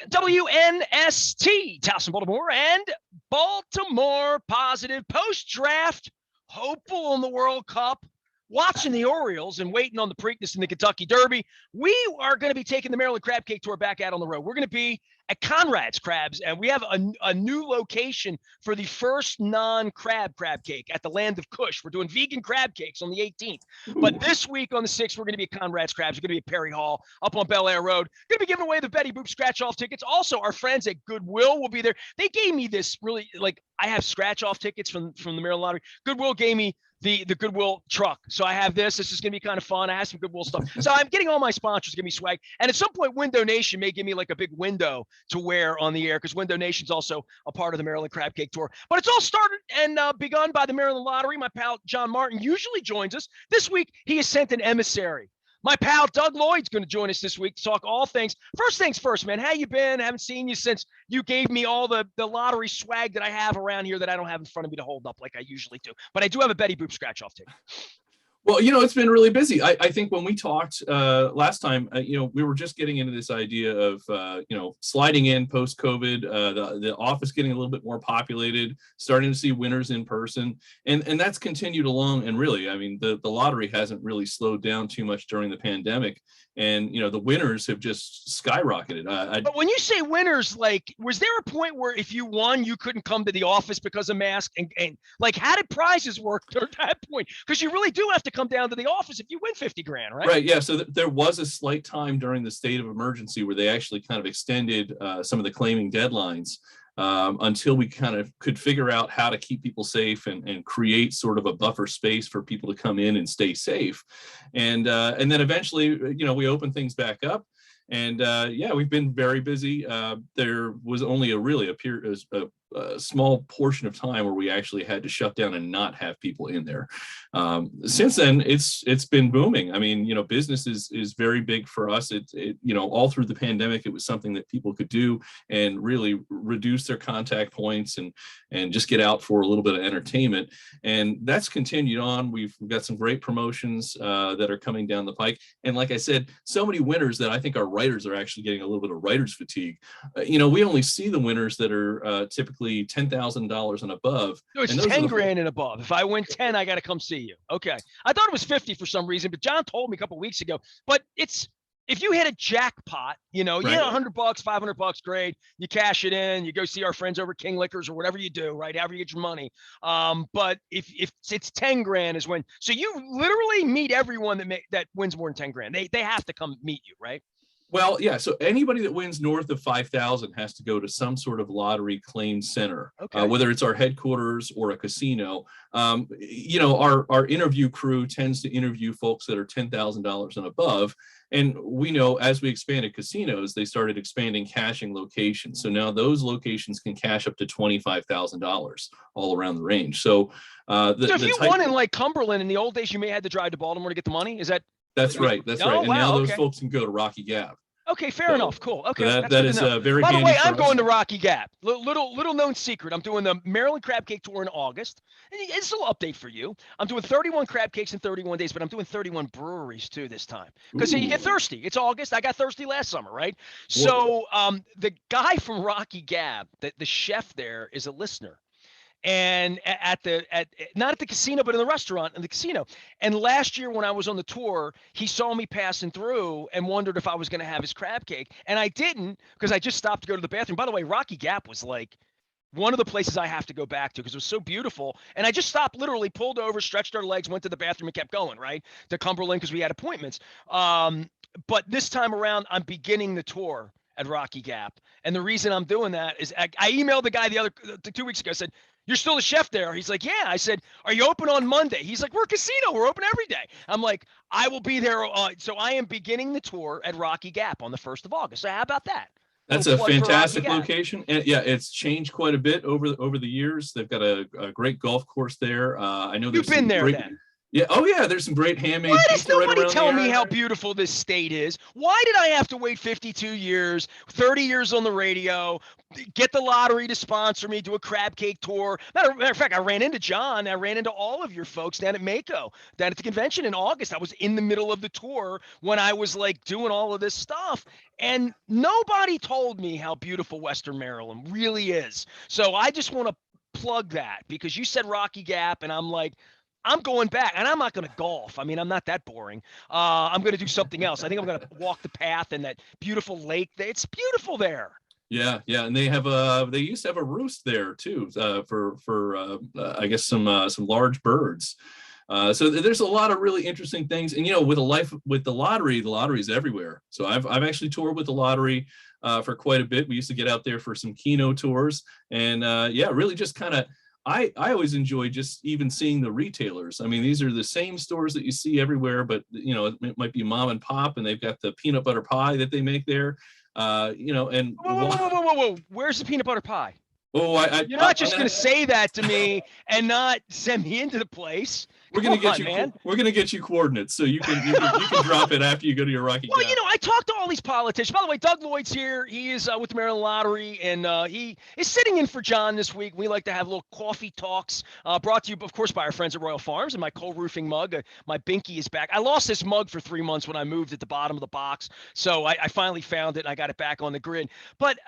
WNST, Towson, Baltimore, and Baltimore positive post-draft, hopeful in the World Cup, watching the Orioles and waiting on the Preakness in the Kentucky Derby. We are going to be taking the Maryland Crab Cake Tour back out on the road. We're going to be at Conrad's Crabs, and we have a new location for the first non-crab cake at the Land of Kush. We're doing vegan crab cakes on the 18th. But this week on the 6th, we're going to be at Conrad's Crabs. We're going to be at Perry Hall up on Bel Air Road. Going to be giving away the Betty Boop scratch-off tickets. Also, our friends at Goodwill will be there. They gave me this really, I have scratch-off tickets from the Maryland Lottery. Goodwill gave me the Goodwill truck. So I have this. This is going to be kind of fun. I have some Goodwill stuff. So I'm getting all my sponsors to give me swag. And at some point, Window Nation may give me a big window to wear on the air, because Window Nation's also a part of the Maryland Crab Cake Tour. But it's all started and begun by the Maryland Lottery. My pal John Martin usually joins us. This week, he has sent an emissary. My pal Doug Lloyd's going to join us this week to talk all things. First things first, man. How you been? I haven't seen you since you gave me all the lottery swag that I have around here that I don't have in front of me to hold up like I usually do. But I do have a Betty Boop scratch-off ticket. Well, it's been really busy. I think when we talked last time, we were just getting into this idea of, sliding in post-COVID, the office getting a little bit more populated, starting to see winners in person. And that's continued along. And really, I mean, the lottery hasn't really slowed down too much during the pandemic. And, the winners have just skyrocketed. But when you say winners, was there a point where if you won, you couldn't come to the office because of mask? And how did prizes work at that point? Because you really do have to come down to the office if you win 50 grand, right? Right. Yeah. So there was a slight time during the state of emergency where they actually kind of extended some of the claiming deadlines until we kind of could figure out how to keep people safe and create sort of a buffer space for people to come in and stay safe. And then eventually, we opened things back up. And we've been very busy. There was only a small portion of time where we actually had to shut down and not have people in there. Since then, it's been booming. I mean, business is very big for us. All through the pandemic, it was something that people could do and really reduce their contact points and just get out for a little bit of entertainment. And that's continued on. We've got some great promotions that are coming down the pike. And like I said, so many winners that I think our writers are actually getting a little bit of writer's fatigue. We only see the winners that are typically $10,000 and above. No, it's 10 grand and above. If I win 10, I got to come see you. Okay. I thought it was 50 for some reason, but John told me a couple of weeks ago. But if you hit a jackpot, you hit $100, $500, great. You cash it in, you go see our friends over King Liquors or whatever you do, right? However you get your money. But if it's 10 grand is when, so you literally meet everyone that wins more than 10 grand. They have to come meet you, right? Well, yeah. So anybody that wins north of 5,000 has to go to some sort of lottery claim center, whether it's our headquarters or a casino. Our interview crew tends to interview folks that are $10,000 and above. And we know as we expanded casinos, they started expanding cashing locations. So now those locations can cash up to $25,000 all around the range. So, if you won in Cumberland in the old days, you may have had to drive to Baltimore to get the money. Is that? That's right. That's right. And now those folks can go to Rocky Gap. Okay, fair enough. Cool. Okay, that is very. By the way, I'm going to Rocky Gap. Little known secret. I'm doing the Maryland Crab Cake Tour in August. And it's a little update for you. I'm doing 31 crab cakes in 31 days, but I'm doing 31 breweries too this time because you get thirsty. It's August. I got thirsty last summer, right? So the guy from Rocky Gap, the chef there, is a listener. And not at the casino, but in the restaurant in the casino. And last year when I was on the tour, he saw me passing through and wondered if I was going to have his crab cake. And I didn't, because I just stopped to go to the bathroom. By the way, Rocky Gap was one of the places I have to go back to because it was so beautiful. And I just stopped, literally pulled over, stretched our legs, went to the bathroom and kept going, right? To Cumberland because we had appointments. But this time around, I'm beginning the tour at Rocky Gap. And the reason I'm doing that is I emailed the guy 2 weeks ago, I said, "You're still the chef there?" He's like, "Yeah." I said, "Are you open on Monday?" He's like, "We're a casino. We're open every day." I'm like, "I will be there." So I am beginning the tour at Rocky Gap on the 1st of August. So how about that? That's a fantastic location. And yeah, it's changed quite a bit over the years. They've got a great golf course there. I know you've been there then. Yeah. Oh yeah. There's some great Why handmade does pizza right nobody around the tell me area. how beautiful this state is? Why did I have to wait 52 years, 30 years on the radio, get the lottery to sponsor me, do a crab cake tour? Matter of fact, I ran into John. I ran into all of your folks down at Mako, down at the convention in August. I was in the middle of the tour when I was like doing all of this stuff. And nobody told me how beautiful Western Maryland really is. So I just want to plug that because you said Rocky Gap, and I'm like, I'm going back, and I'm not going to golf. I mean, I'm not that boring. I'm going to do something else. I think I'm going to walk the path in that beautiful lake. It's beautiful there. Yeah, yeah, and they used to have a roost there too, for I guess some large birds. So there's a lot of really interesting things, and with the lottery is everywhere. So I've actually toured with the lottery for quite a bit. We used to get out there for some keno tours, and yeah, really just kind of. I always enjoy just even seeing the retailers. I mean, these are the same stores that you see everywhere, but it might be mom and pop, and they've got the peanut butter pie that they make there. And Whoa, whoa, whoa, whoa, whoa, whoa! Where's the peanut butter pie? oh, You're not I'm just going gonna to say that to me and not send me into the place. we're Come gonna get on, you man. we're gonna get you coordinates so you can drop it after you go to your Rocky Well, Gap. I talked to all these politicians. By the way, Doug Lloyd's here. He is with the Maryland Lottery, and he is sitting in for John this week. We like to have little coffee talks brought to you, of course, by our friends at Royal Farms. And my cold roofing mug, my binky is back. I lost this mug for 3 months when I moved at the bottom of the box. So I finally found it, and I got it back on the grid. But,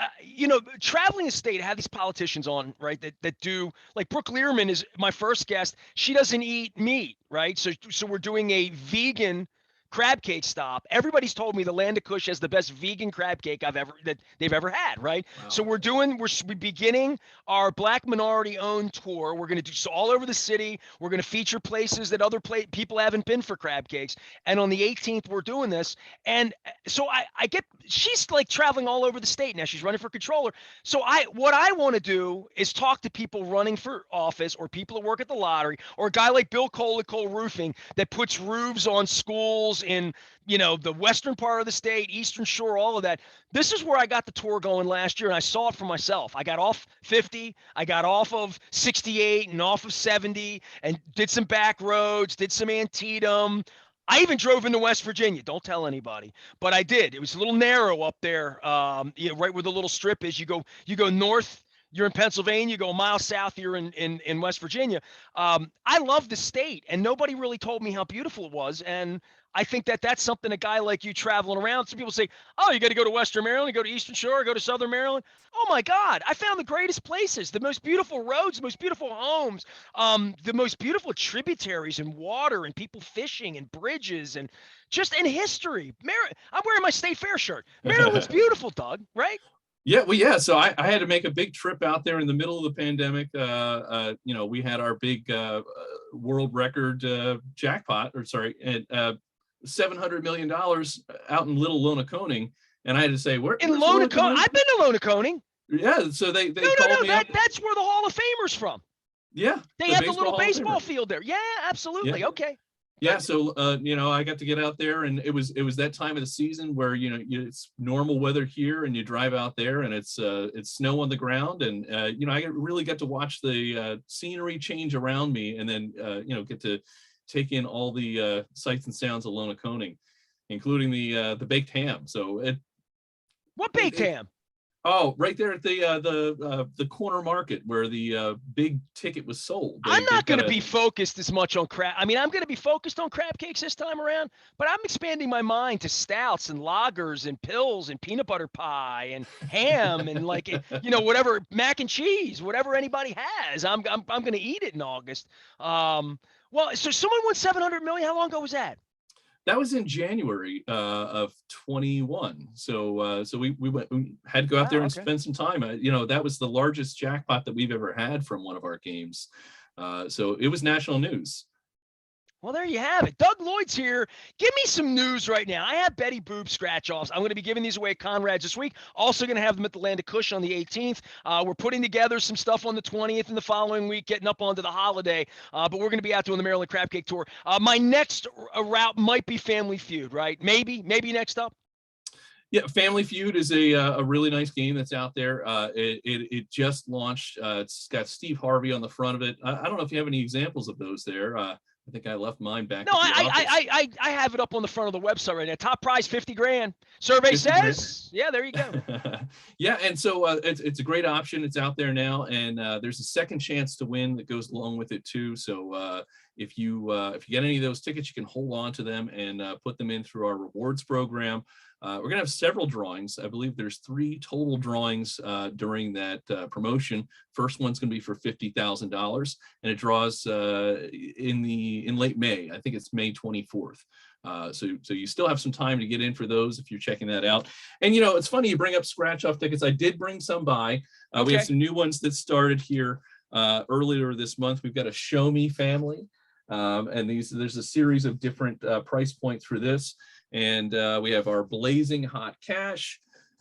traveling the state, I have these politicians on, right, that do, like Brooke Learman is my first guest. She doesn't eat meat, right? So we're doing a vegan crab cake stop. Everybody's told me the Land of Kush has the best vegan crab cake that they've ever had, right? So Wow. we're beginning our Black minority owned tour. We're going to do so all over the city. We're going to feature places that other people haven't been for crab cakes. And on the 18th, we're doing this. And so I get, she's like traveling all over the state now. She's running for controller. So what I want to do is talk to people running for office or people that work at the lottery or a guy like Bill Cole at Cole Roofing that puts roofs on schools in, the western part of the state, Eastern Shore, all of that. This is where I got the tour going last year, and I saw it for myself. I got off 50, I got off of 68 and off of 70 and did some back roads, did some Antietam. I even drove into West Virginia. Don't tell anybody, but I did. It was a little narrow up there, right where the little strip is. You go north, you're in Pennsylvania. You go a mile south, you're in West Virginia. I love the state, and nobody really told me how beautiful it was. And I think that's something a guy like you traveling around. Some people say, "Oh, you got to go to Western Maryland, you go to Eastern Shore, go to Southern Maryland." Oh my God, I found the greatest places, the most beautiful roads, the most beautiful homes, the most beautiful tributaries and water and people fishing and bridges and just in history. I'm wearing my state fair shirt. Maryland's beautiful, Doug. Right? Yeah, well, yeah. So I had to make a big trip out there in the middle of the pandemic. We had our big world record jackpot, or sorry, at $700 million out in Little Lonaconing, and I had to say, In where's Lonaconing, Lonaconing? I've been to Lonaconing. Yeah, so No, they no, called no. me up. That's where the Hall of Famers from. Yeah, They the have the little baseball Hall of baseball Famer. field there. Yeah, Yeah. absolutely. Okay. Yeah, Good. so I got to get out there, and it was that time of the season where it's normal weather here, and you drive out there, and it's snow on the ground, and I really got to watch the scenery change around me, and then get to take in all the sights and sounds of Lonaconing, including the baked ham. So What it, baked it ham? oh, right there at the corner market where the big ticket was sold. I'm They've not going got to be focused as much on crab. I mean, I'm going to be focused on crab cakes this time around, but I'm expanding my mind to stouts and lagers and pills and peanut butter pie and ham and like whatever mac and cheese, whatever anybody has. I'm going to eat it in August. Well, so someone won 700 million. How long ago was that? That was in January of 21. So we had to go out there Wow. and Okay. spend some time. That was the largest jackpot that we've ever had from one of our games. So it was national news. Well, there you have it. Doug Lloyd's here. Give me some news right now. I have Betty Boop scratch offs. I'm going to be giving these away at Conrad's this week. Also going to have them at the Land of Kush on the 18th. We're putting together some stuff on the 20th and the following week, getting up onto the holiday. But we're going to be out doing the Maryland Crab Cake Tour. My next route might be Family Feud, right? Maybe next up. Yeah, Family Feud is a really nice game that's out there. It just launched. It's got Steve Harvey on the front of it. I don't know if you have any examples of those there. I think I left mine back No, at the office. I have it up on the front of the website right now. Top prize, 50 grand. Survey 50 grand. says, yeah, there you go. Yeah, and so it's a great option. It's out there now, and there's a second chance to win that goes along with it too. So if you get any of those tickets, you can hold on to them and put them in through our rewards program. We're gonna have several drawings. I believe there's 3 total drawings during that promotion. First one's gonna be for $50,000, and it draws in late May. I think it's May 24th. So you still have some time to get in for those if you're checking that out. And it's funny you bring up scratch off tickets. I did bring some by. We have some new ones that started here earlier this month. We've got a Show Me family, and there's a series of different price points for this. And we have our Blazing Hot Cash.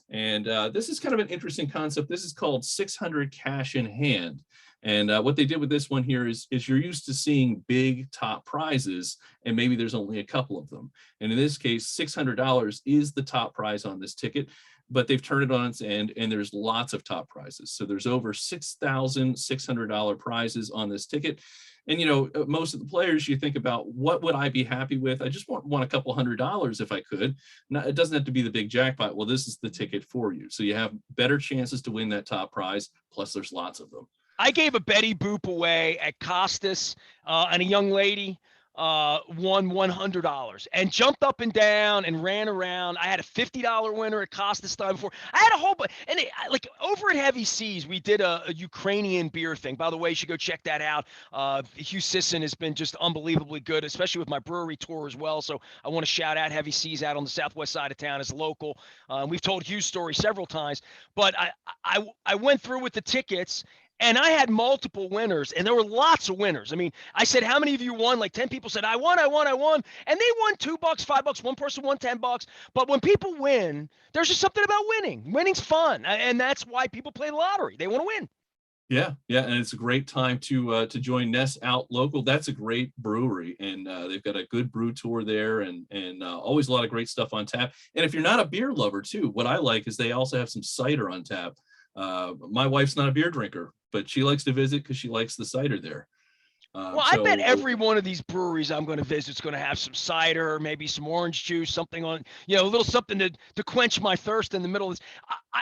And this is kind of an interesting concept. This is called 600 cash in hand. And what they did with this one here is you're used to seeing big top prizes, and maybe there's only a couple of them. And in this case, $600 is the top prize on this ticket, but they've turned it on its end, and there's lots of top prizes. So there's over $6,600 prizes on this ticket. And most of the players, you think about, what would I be happy with? I just want a couple $100 if I could. Now, it doesn't have to be the big jackpot. Well, this is the ticket for you. So you have better chances to win that top prize. Plus, there's lots of them. I gave a Betty Boop away at Costas, and a young lady won $100 and jumped up and down and ran around. I had a $50 winner at Costas time before. I had a whole bunch. And like over at Heavy Seas, we did a Ukrainian beer thing. By the way, you should go check that out. Hugh Sisson has been just unbelievably good, especially with my brewery tour as well. So I want to shout out Heavy Seas out on the southwest side of town as local. We've told Hugh's story several times, but I went through with the tickets. And I had multiple winners, and there were lots of winners. I mean, I said, how many of you won? Like 10 people said, I won. And they won $2, $5. One person won $10. But when people win, there's just something about winning. Winning's fun. And that's why people play the lottery. They want to win. Yeah, and it's a great time to join Ness out local. That's a great brewery, and they've got a good brew tour there, and always a lot of great stuff on tap. And if you're not a beer lover too, what I like is they also have some cider on tap. My wife's not a beer drinker, but she likes to visit because she likes the cider there. Well, I bet every one of these breweries I'm going to visit is going to have some cider, maybe some orange juice, something on, a little something to quench my thirst in the middle of this.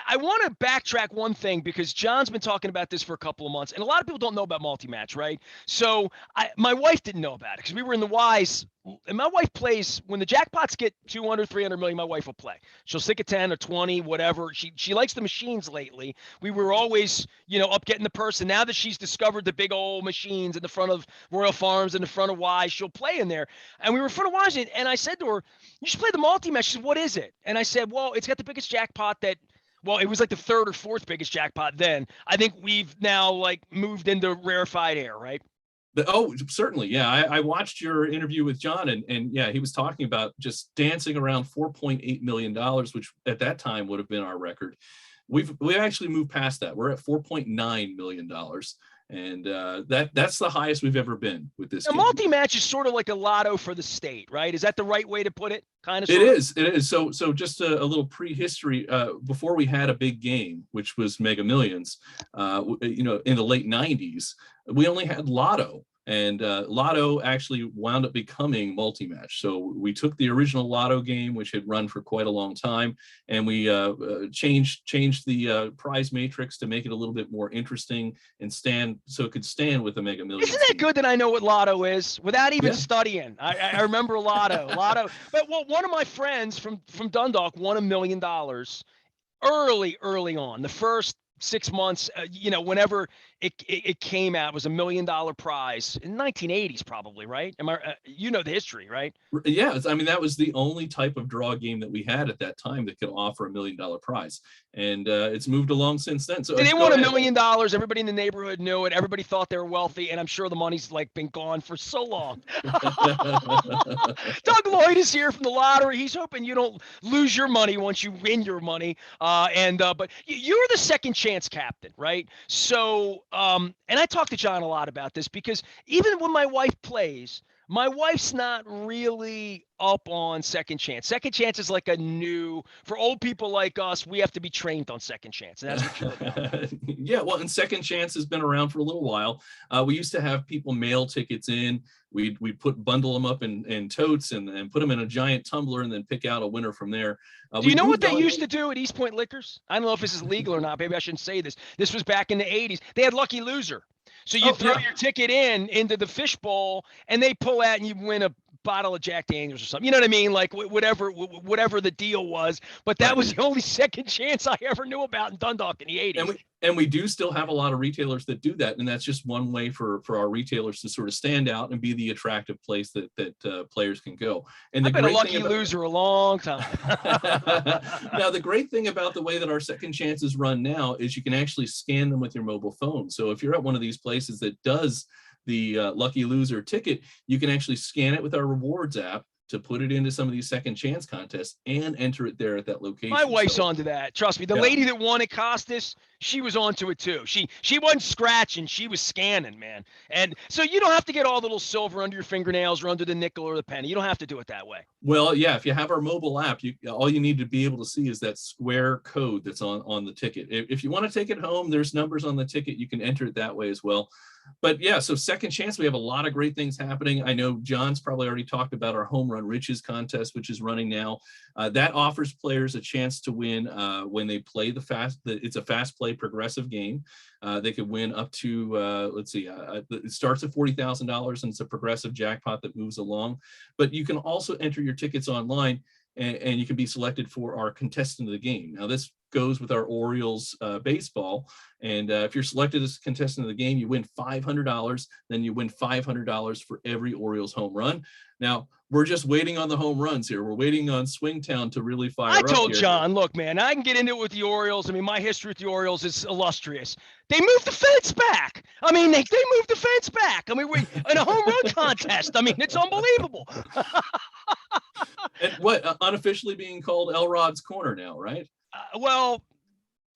I want to backtrack one thing because John's been talking about this for a couple of months, and a lot of people don't know about Multimatch, right? So my wife didn't know about it because we were in the Wise, and my wife plays when the jackpots get 200, 300 million. My wife will play. She'll stick at 10 or 20, whatever. She likes the machines lately. We were always, up getting the purse, and now that she's discovered the big old machines in the front of Royal Farms in the front of Wise, she'll play in there. And we were in front of Wise, and I said to her, you should play the Multimatch. She said, what is it? And I said, well, it's got the biggest jackpot it was like the 3rd or 4th biggest jackpot then. I think we've now moved into rarefied air, right? Oh, certainly. Yeah. I watched your interview with John, and yeah, he was talking about just dancing around $4.8 million, which at that time would have been our record. We actually moved past that. We're at $4.9 million. And that's the highest we've ever been with this. Now, Multimatch is sort of like a lotto for the state, right? Is that the right way to put it? Kind of. It is. So just a little prehistory. Before we had a big game, which was Mega Millions, in the late '90s, we only had Lotto. And Lotto actually wound up becoming Multimatch. So we took the original Lotto game, which had run for quite a long time, and we changed the prize matrix to make it a little bit more interesting and so it could stand with the Mega Millions. Isn't that good that I know what Lotto is without even studying? I remember Lotto. But one of my friends from Dundalk won $1 million early on. The first 6 months, whenever it came out, it was $1 million prize in 1980s, probably, right? Am I? The history, right? Yeah, I mean that was the only type of draw game that we had at that time that could offer $1 million prize, and it's moved along since then. So they won $1 million. Everybody in the neighborhood knew it. Everybody thought they were wealthy, and I'm sure the money's been gone for so long. Doug Lloyd is here from the lottery. He's hoping you don't lose your money once you win your money. But you're the second chance captain, right? So, and I talk to John a lot about this because even when my wife plays, My wife's not really up on second chance. Second chance is like a new, for old people like us, we have to be trained on second chance. And that's what you're about. Yeah, well, and second chance has been around for a little while. We used to have people mail tickets in. We'd bundle them up in totes and put them in a giant tumbler and then pick out a winner from there. Do you know what they used to do at East Point Liquors? I don't know if this is legal or not. Maybe I shouldn't say this. This was back in the 80s. They had Lucky Loser. So you throw your ticket into the fishbowl, and they pull out, and you win a bottle of Jack Daniels or something. You know what I mean? Like whatever the deal was. But that was the only second chance I ever knew about in Dundalk in the 80s. And we do still have a lot of retailers that do that, and that's just one way for our retailers to sort of stand out and be the attractive place that players can go. And I've been a lucky loser a long time. Now, the great thing about the way that our second chances run now is you can actually scan them with your mobile phone. So if you're at one of these places that does the lucky loser ticket, you can actually scan it with our rewards app to put it into some of these second chance contests and enter it there at that location. My wife's onto that. Trust me. The lady that won at Costas, she was onto it too. She wasn't scratching, she was scanning, man. And so you don't have to get all the little silver under your fingernails or under the nickel or the penny. You don't have to do it that way. Well, yeah, if you have our mobile app, all you need to be able to see is that square code that's on the ticket. If you want to take it home, there's numbers on the ticket. You can enter it that way as well. But yeah, so second chance, we have a lot of great things happening. I know John's probably already talked about our Home Run Riches contest, which is running now. That offers players a chance to win when they play it's a fast play progressive game. They could win up to, it starts at $40,000 and it's a progressive jackpot that moves along. But you can also enter your tickets online and you can be selected for our contestant of the game. Now, this goes with our Orioles baseball. And if you're selected as contestant of the game, you win $500. Then you win $500 for every Orioles home run. Now, we're just waiting on the home runs here. We're waiting on Swingtown to really fire up. I told John, look, man, I can get into it with the Orioles. I mean, my history with the Orioles is illustrious. They moved the fence back. I mean, they moved the fence back. I mean, we're in a home run contest. I mean, it's unbelievable. And what, unofficially being called Elrod's Corner now, right? Well,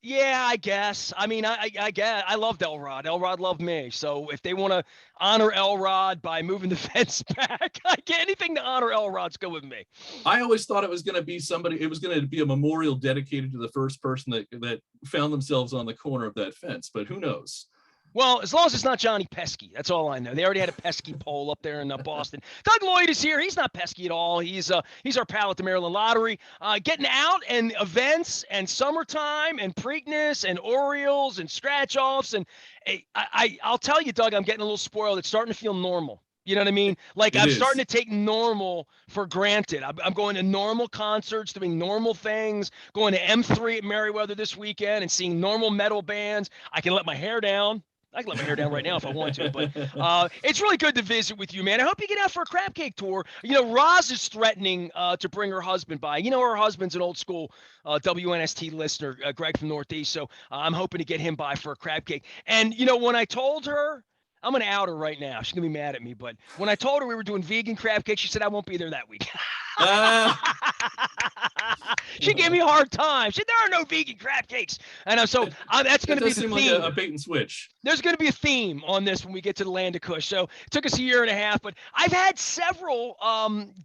yeah, I guess. I mean, I guess I loved Elrod. Elrod loved me. So if they want to honor Elrod by moving the fence back, I get anything to honor Elrod's good with me. I always thought it was going to be it was going to be a memorial dedicated to the first person that found themselves on the corner of that fence, but who knows? Well, as long as it's not Johnny Pesky, that's all I know. They already had a pesky pole up there in Boston. Doug Lloyd is here. He's not pesky at all. He's our pal at the Maryland Lottery, getting out and events and summertime and Preakness and Orioles and scratch offs. And I'll tell you, Doug, I'm getting a little spoiled. It's starting to feel normal. You know what I mean? Like I'm starting to take normal for granted. I'm going to normal concerts, doing normal things, going to M3 at Merriweather this weekend and seeing normal metal bands. I can let my hair down. I can let my hair down right now if I want to, but it's really good to visit with you, man. I hope you get out for a crab cake tour. You know, Roz is threatening to bring her husband by. You know, her husband's an old school WNST listener, Greg from Northeast, so I'm hoping to get him by for a crab cake. And, you know, when I told her, I'm going to out her right now. She's going to be mad at me, but when I told her we were doing vegan crab cake, she said I won't be there that week. She gave me a hard time. She said, there are no vegan crab cakes. And that's going to be the theme. Like a bait and switch. There's going to be a theme on this when we get to the Land of Kush. So it took us a year and a half, but I've had several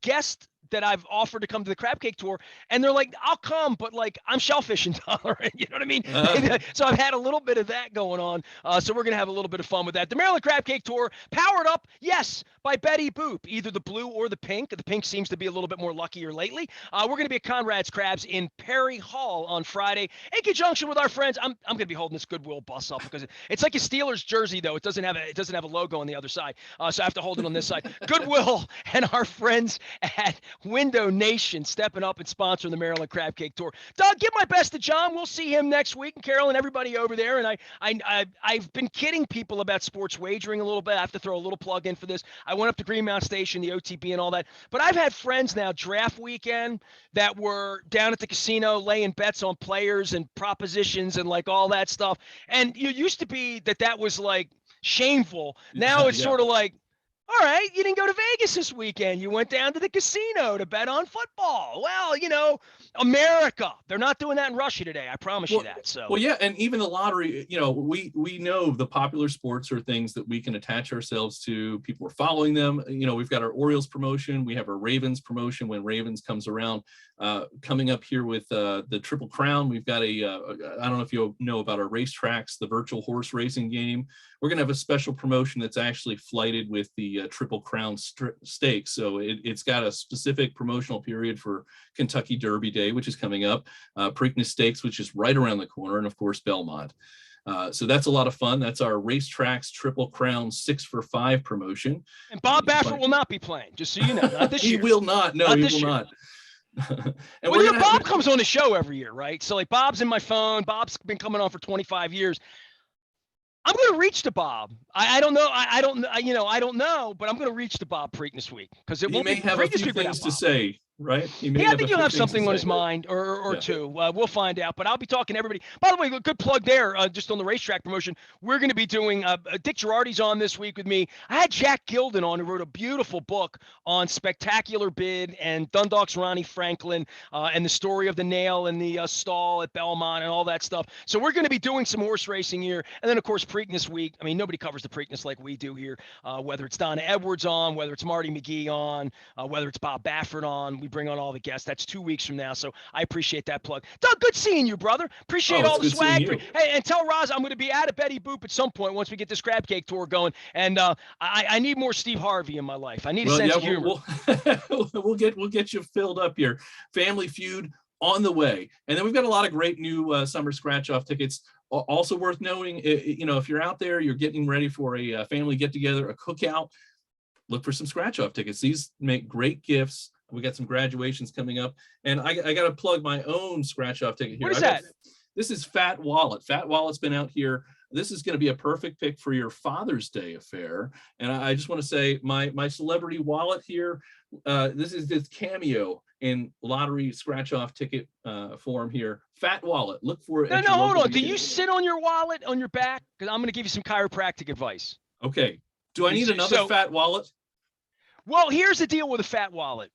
guests that I've offered to come to the crab cake tour, and they're like, I'll come, but like I'm shellfish intolerant. You know what I mean? So I've had a little bit of that going on. So we're going to have a little bit of fun with that. The Maryland Crab Cake Tour, powered up, yes, by Betty Boop, either the blue or the pink. The pink seems to be a little bit more luckier lately. We're going to be at Conrad's Crabs in Perry Hall on Friday in conjunction with our friends. I'm going to be holding this Goodwill bus up because it's like a Steelers jersey, though. It doesn't have a logo on the other side. So I have to hold it on this side. Goodwill and our friends at Window Nation stepping up and sponsoring the Maryland Crab Cake Tour. Doug, give my best to John. We'll see him next week, and Carol and everybody over there. And I've been kidding people about sports wagering a little bit. I have to throw a little plug in for this. I went up to Greenmount Station, the OTB and all that. But I've had friends now draft weekend that were down at the casino laying bets on players and propositions and like all that stuff. And it used to be that was like shameful. Now it's sort of like, All right, you didn't go to Vegas this weekend. You went down to the casino to bet on football. Well, America, they're not doing that in Russia today. I promise you Well, that. So, well, yeah, and even the lottery, we know the popular sports are things that we can attach ourselves to. People are following them. We've got our Orioles promotion, we have our Ravens promotion when Ravens comes around. Coming up here with the Triple Crown, we've got I don't know if you know about our racetracks, the virtual horse racing game. We're going to have a special promotion that's actually flighted with the Triple Crown Stakes. So it's got a specific promotional period for Kentucky Derby Day, which is coming up, Preakness Stakes, which is right around the corner, and of course Belmont. So that's a lot of fun. That's our Racetracks Triple Crown 6 for 5 promotion. and Bob Baffert will not be playing, just so you know. Not this He year. will not. No, Not he this will year. not. And Well, Bob comes on the show every year, right? So like Bob's in my phone. Bob's been coming on for 25 years. I'm going to reach to Bob. I don't know. I don't know, but I'm going to reach to Bob Preakness week because it he won't may be have a Preakness few week without things to Bob. say, right? He may Yeah, I think a he'll few have things something to on his say. mind or Yeah. two. We'll find out, but I'll be talking to everybody. By the way, good plug there, just on the racetrack promotion. We're going to be doing, Dick Girardi's on this week with me. I had Jack Gilden on, who wrote a beautiful book on Spectacular Bid and Dundalk's Ronnie Franklin and the story of the nail and the stall at Belmont and all that stuff. So we're going to be doing some horse racing here. And then, of course, Preakness week. I mean, nobody covers the Preakness like we do here, whether it's Donna Edwards on, whether it's Marty McGee on, whether it's Bob Baffert on. We bring on all the guests. That's 2 weeks from now, so I appreciate that plug. Doug, good seeing you, brother. Appreciate all the swag. Hey, and tell Roz I'm going to be at a Betty Boop at some point once we get this crab cake tour going. And I need more Steve Harvey in my life. I need a sense of humor. We'll get you filled up here. Family Feud on the way, and then we've got a lot of great new summer scratch-off tickets. Also worth knowing, if you're out there, you're getting ready for a family get-together, a cookout, look for some scratch-off tickets. These make great gifts. We got some graduations coming up, and I got to plug my own scratch-off ticket here. What is that? This is Fat Wallet. Fat Wallet's been out here. This is going to be a perfect pick for your Father's Day affair. And I just want to say my celebrity wallet here, this is this cameo in lottery scratch-off ticket form here. Fat Wallet. Look for it. No, hold on. Do you sit on your wallet on your back? Because I'm going to give you some chiropractic advice. Okay. Do I need another Fat Wallet? Well, here's the deal with a Fat Wallet.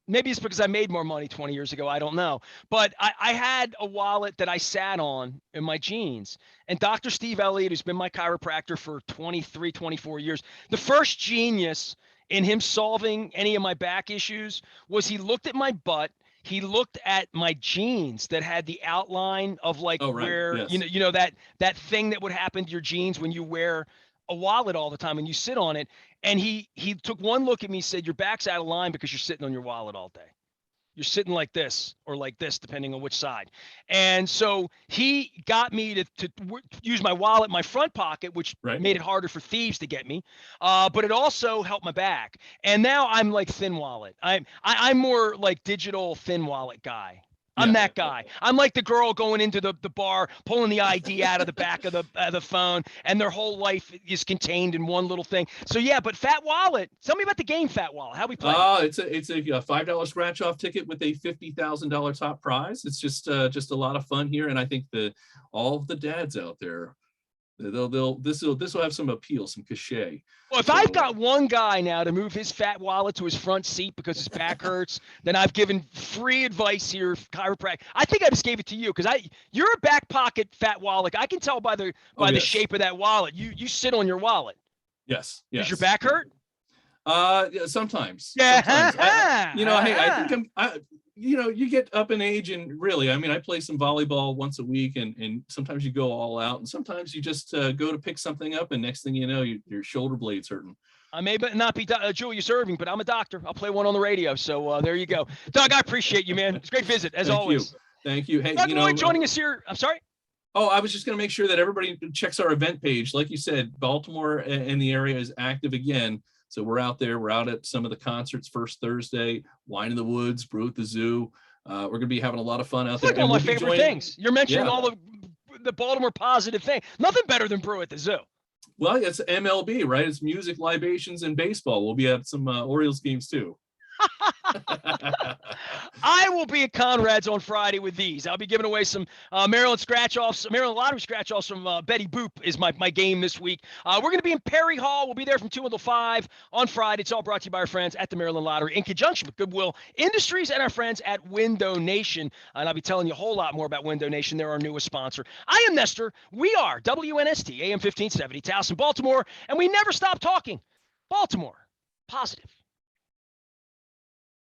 Maybe it's because I made more money 20 years ago. I don't know. But I had a wallet that I sat on in my jeans. And Dr. Steve Elliott, who's been my chiropractor for 23, 24 years, the first genius in him solving any of my back issues was he looked at my butt. He looked at my jeans that had the outline of where, yes. that thing that would happen to your jeans when you wear a wallet all the time and you sit on it. And he took one look at me, said, your back's out of line because you're sitting on your wallet all day. You're sitting like this or like this, depending on which side. And so he got me to use my wallet, my front pocket, which made it harder for thieves to get me. But it also helped my back. And now I'm like thin wallet. I'm more like digital thin wallet guy. I'm that guy. I'm like the girl going into the bar, pulling the ID out of the back of the phone, and their whole life is contained in one little thing. So yeah, but Fat Wallet. Tell me about the game Fat Wallet. How we play? It's a $5 scratch-off ticket with a $50,000 top prize. It's just a lot of fun here, and I think all of the dads out there, this will have some appeal, some cachet. Well, if I've got one guy now to move his Fat Wallet to his front seat because his back hurts, then I've given free advice here, chiropractic. I think I just gave it to you because you're a back pocket Fat Wallet. I can tell by the shape of that wallet. You sit on your wallet. Yes. Does your back hurt? Sometimes. Yeah. Sometimes. I think you get up in age, and really, I mean, I play some volleyball once a week, and sometimes you go all out, and sometimes you just go to pick something up, and next thing you know, your shoulder blade's hurting. I may not be Julius Irving, but I'm a doctor. I'll play one on the radio. So there you go. Doug, I appreciate you, man. It's a great visit, as always. Thank you. Hey, Doug Lloyd joining us here. I'm sorry? Oh, I was just going to make sure that everybody checks our event page. Like you said, Baltimore and the area is active again. So we're out there. We're out at some of the concerts first Thursday, Wine in the Woods, Brew at the Zoo. We're going to be having a lot of fun out there. It's like one of my favorite things. You're mentioning all the Baltimore positive thing. Nothing better than Brew at the Zoo. Well, it's MLB, right? It's music, libations, and baseball. We'll be at some Orioles games too. I will be at Conrad's on Friday with these. I'll be giving away some Maryland scratch-offs, Maryland Lottery scratch-offs from Betty Boop is my game this week. We're going to be in Perry Hall. We'll be there from 2 until 5 on Friday. It's all brought to you by our friends at the Maryland Lottery in conjunction with Goodwill Industries and our friends at Window Nation. And I'll be telling you a whole lot more about Window Nation. They're our newest sponsor. I am Nestor. We are WNST AM 1570, Towson, Baltimore, and we never stop talking. Baltimore, positive.